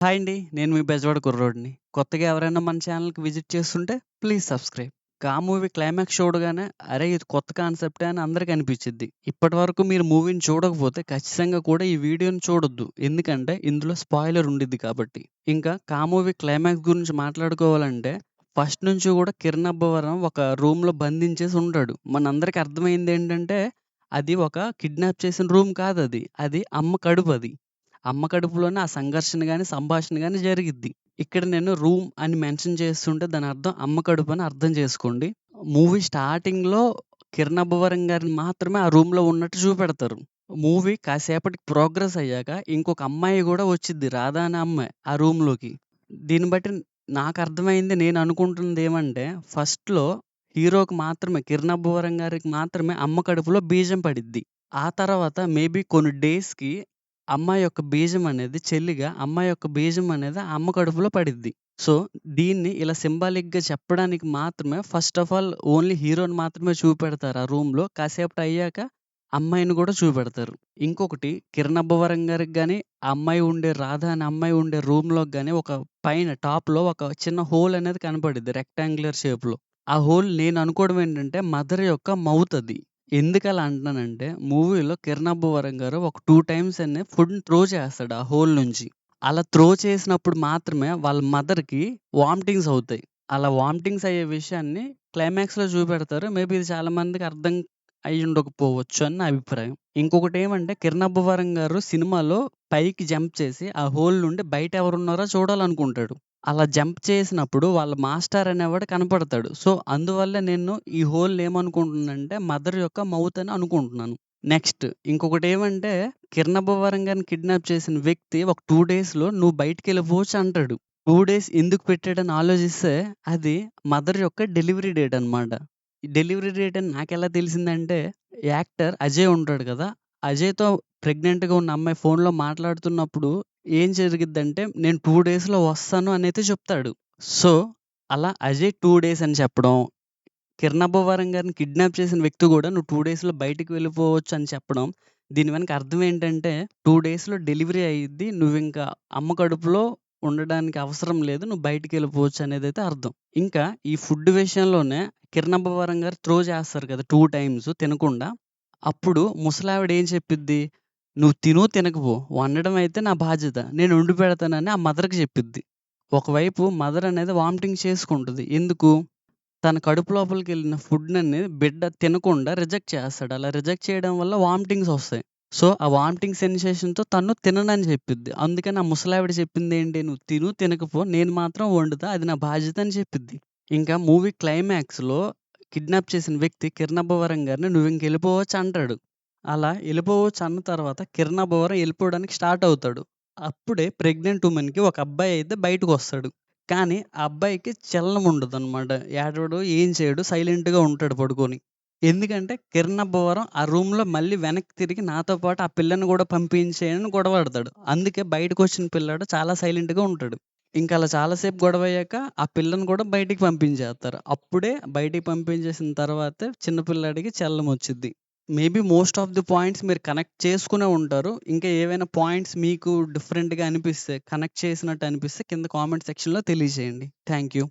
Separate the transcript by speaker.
Speaker 1: Hi అండి. నేను మీ బెజవాడ కుర్రోడిని. కొత్తగా ఎవరైనా మన ఛానల్‌కి విజిట్ చేస్తుంటే ప్లీజ్ సబ్స్క్రైబ్. 'కా' మూవీ క్లైమాక్స్ చూడగానే అరే! ఇది కొత్త కాన్సెప్టే అని అందరికి అనిపిచ్చిద్ది. ఇప్పటివరకు మీరు మూవీని చూడకపోతే ఖచ్చితంగా కూడా ఈ వీడియోని చూడొద్దు. ఎందుకంటే ఇందులో స్పాయిలర్ ఉండిద్ది కాబట్టి. ఇంకా 'కా' మూవీ క్లైమాక్స్ గురించి మాట్లాడుకోవాలంటే ఫస్ట్ నుంచి కూడా కిరణ్ అబ్బవరం ఒక రూమ్‌లో బంధించేసి ఉంటాడు. మనందరికి అర్థమైందేంటంటే అది ఒక కిడ్నాప్ చేసిన రూమ్ కాదది. అది అమ్మ కడుపది. అమ్మ కడుపులోనే ఆ సంఘర్షణ గాని, సంభాషణ గాని జరిగిద్ది. ఇక్కడ నేను రూమ్ అని మెన్షన్ చేస్తుంటే దాని అర్థం అమ్మ కడుపు అని అర్థం చేసుకోండి. మూవీ స్టార్టింగ్‌లో కిరణ్ అబ్బవరం గారిని మాత్రమే ఆ రూమ్‌లో ఉన్నట్టు చూపెడతారు. మూవీ కాసేపటికి ప్రోగ్రెస్ అయ్యాక ఇంకొక అమ్మాయి గూడా వచ్చిద్ది. రాధ అనే అమ్మాయి ఆ రూమ్‌లోకి. దీన్ని బట్టి నాకర్థమైంది నేను అనుకుంటున్నదేమంటే ఫస్ట్‌లో హీరోకి మాత్రమే కిరణ్ అబ్బవరం గారికి మాత్రమే అమ్మ కడుపులో బీజం పడిద్ది. ఆ తర్వాత మేబీ కొన్ని డేస్‌కి అమ్మాయి యొక్క బీజం అనేది చెల్లిగా అమ్మాయి యొక్క బీజం అనేది ఆ అమ్మ కడుపులో పడిద్ది. సో, దీన్ని ఇలా సింబాలిక్‌గా చెప్పడానికి మాత్రమే ఫస్ట్ ఆఫ్ ఆల్ ఓన్లీ హీరోని మాత్రమే చూపెడతారు ఆ రూమ్‌లో. కాసేపటయ్యాక అమ్మాయిని గూడా చూపెడతారు. ఇంకొకటి కిరణ్ అబ్బవరం గారికి గాని, ఆ అమ్మాయి ఉండే రాధ అనే అమ్మాయి ఉండే రూమ్‌లోకి గాని ఒక పైన టాప్‌లో ఒక చిన్న హోల్ అనేది కనపడిద్ది రెక్టాంగులర్ షేప్‌లో. ఆ హోల్ నేను అనుకోవడం ఏంటంటే మదర్ యొక్క మౌత్ అది. ఎందుకలా అంటున్నానంటే, మూవీలో కిరణ్ అబ్బవరం గారు ఒక 2 టైమ్స్ అనే ఫుడ్‌ని త్రో చేస్తాడు ఆ హోల్ నుంచి. అలా త్రో చేసినప్పుడు మాత్రమే వాళ్ళ మదర్‌కి వామిటింగ్స్ అవుతాయి. అలా వామిటింగ్స్ అయ్యే విషయాన్ని క్లైమాక్స్‌లో చూపెడతారు. మేబీ ఇది చాలా మందికి అర్థం అయ్యుండకపోవచ్చు అని నా అభిప్రాయం. ఇంకొకటేమంటే కిరణ్ అబ్బవరం గారు సినిమాలో పైకి జంప్ చేసి ఆ హోల్ నుండి బయట ఎవరున్నారో చూడాలనుకుంటాడు. అలా జంప్ చేసినప్పుడు వాళ్ళ మాస్టర్ అనేవాడు కనపడతాడు. సో, అందువల్ల నేను ఈ హోల్‌ని ఏమనుకుంటున్నానంటే మదర్ యొక్క మౌత్ అని అనుకుంటున్నాను. నెక్స్ట్ ఇంకొకటేమంటే కిరణ్ అబ్బవరం గారిని కిడ్నాప్ చేసిన వ్యక్తి ఒక 2 డేస్‌లో నువ్వు బయటికెళ్ళిపోవచ్చు అంటాడు. 2 డేస్ ఎందుకు పెట్టాడని ఆలోచిస్తే అది మదర్ యొక్క డెలివరీ డేట్ అన్నమాట. ఈ డెలివరీ డేట్ అని నాకెలా తెలిసిందంటే యాక్టర్ అజయ్ ఉంటాడు కదా! అజయ్‌తో ప్రెగ్నెంట్‌గా ఉన్న అమ్మాయి ఫోన్‌లో మాట్లాడుతున్నప్పుడు ఏం జరిగిద్దంటే, నేను 2 డేస్‌లో వస్తాను అనైతే చెప్తాడు. సో, అలా అజయ్ 2 డేస్ అని చెప్పడం, కిరణ్ అబ్బవరం గారిని కిడ్నాప్ చేసిన వ్యక్తి గూడా నువ్వు 2 డేస్‌లో బయటికి వెళ్ళిపోవచ్చు అని చెప్పడం, దీని వెనక అర్థం ఏంటంటే 2 డేస్‌లో డెలివరీ అయ్యిద్ది. నువ్వింకా అమ్మ కడుపులో ఉండడానికి అవసరం లేదు. నువ్వు బయటికెళ్ళిపోవచ్చు అనేదైతే అర్థం. ఇంకా ఈ ఫుడ్ విషయంలోనే కిరణ్ అబ్బవరం గారు త్రో చేస్తారు కదా! 2 టైమ్స్ తినకుండా. అప్పుడు ముసలావిడ ఏం చెప్పిద్ది? "నువ్వు తిను, తినకపో. వండడం అయితే నా బాధ్యత. నేను వండి పెడతానని" ఆ మదర్‌కి చెప్పిద్ది. ఒకవైపు మదర్ అనేది వామిటింగ్ చేసుకుంటది. ఎందుకు? తన కడుపు లోపలికెళ్ళిన ఫుడ్‌ననేది బిడ్డ తినకుండా రిజెక్ట్ చేస్తాడు. అలా రిజెక్ట్ చేయడం వల్ల వామిటింగ్స్ ఒస్తాయి. సో, ఆ వామిటింగ్ సెన్సేషన్‌తో తను తిననని చెప్పిద్ది. అందుకని ఆ ముసలావిడ చెప్పిందేంటి? "నువ్వు తిను, తినకపో. నేను మాత్రం వండుతా. అది నా బాధ్యత" అని చెప్పిద్ది. ఇంకా మూవీ క్లైమాక్స్‌లో కిడ్నాప్ చేసిన వ్యక్తి కిరణ్ అబ్బవరం గారిని "నువ్వింకెళ్ళిపోవచ్చు" అంటాడు. అలా ఎళ్ళిపోవచ్చు అన్న తర్వాత కిరణ్ అబ్బవరం ఎళ్ళిపోవడానికి స్టార్ట్ అవుతాడు. అప్పుడే ప్రెగ్నెంట్ వుమెన్‌కి ఒక అబ్బాయయితే బయటకొస్తాడు. కానీ ఆ అబ్బాయికి చలనం ఉండదనమాట. ఏడవడు, ఏం చేయడు. సైలెంట్‌గా ఉంటాడు పడుకొని. ఎందుకంటే కిరణ్ అబ్బవరం ఆ రూమ్‌లో మళ్ళీ వెనక్కి తిరిగి నాతో పాటు ఆ పిల్లని గూడా పంపించేయని గొడవాడతాడు. అందుకే బయటకొచ్చిన పిల్లాడు చాలా సైలెంట్‌గా ఉంటాడు. ఇంక అలా చాలా సేపు గొడవయ్యాక ఆ పిల్లని గూడా బయటికి పంపించేత్తారు. అప్పుడే బయటికి పంపించేసిన తర్వాతే చిన్న పిల్లాడికి చలనమొచ్చిద్ది. Maybe most of the points మీరు కనెక్ట్ చేసుకునే ఉంటారు. ఇంకా ఏవైనా పాయింట్స్ మీకు డిఫరెంట్‌గా అనిపిస్తే, కనెక్ట్ చేసినట్టు అనిపిస్తే కింద కామెంట్ సెక్షన్‌లో తెలియజేయండి. Thank you.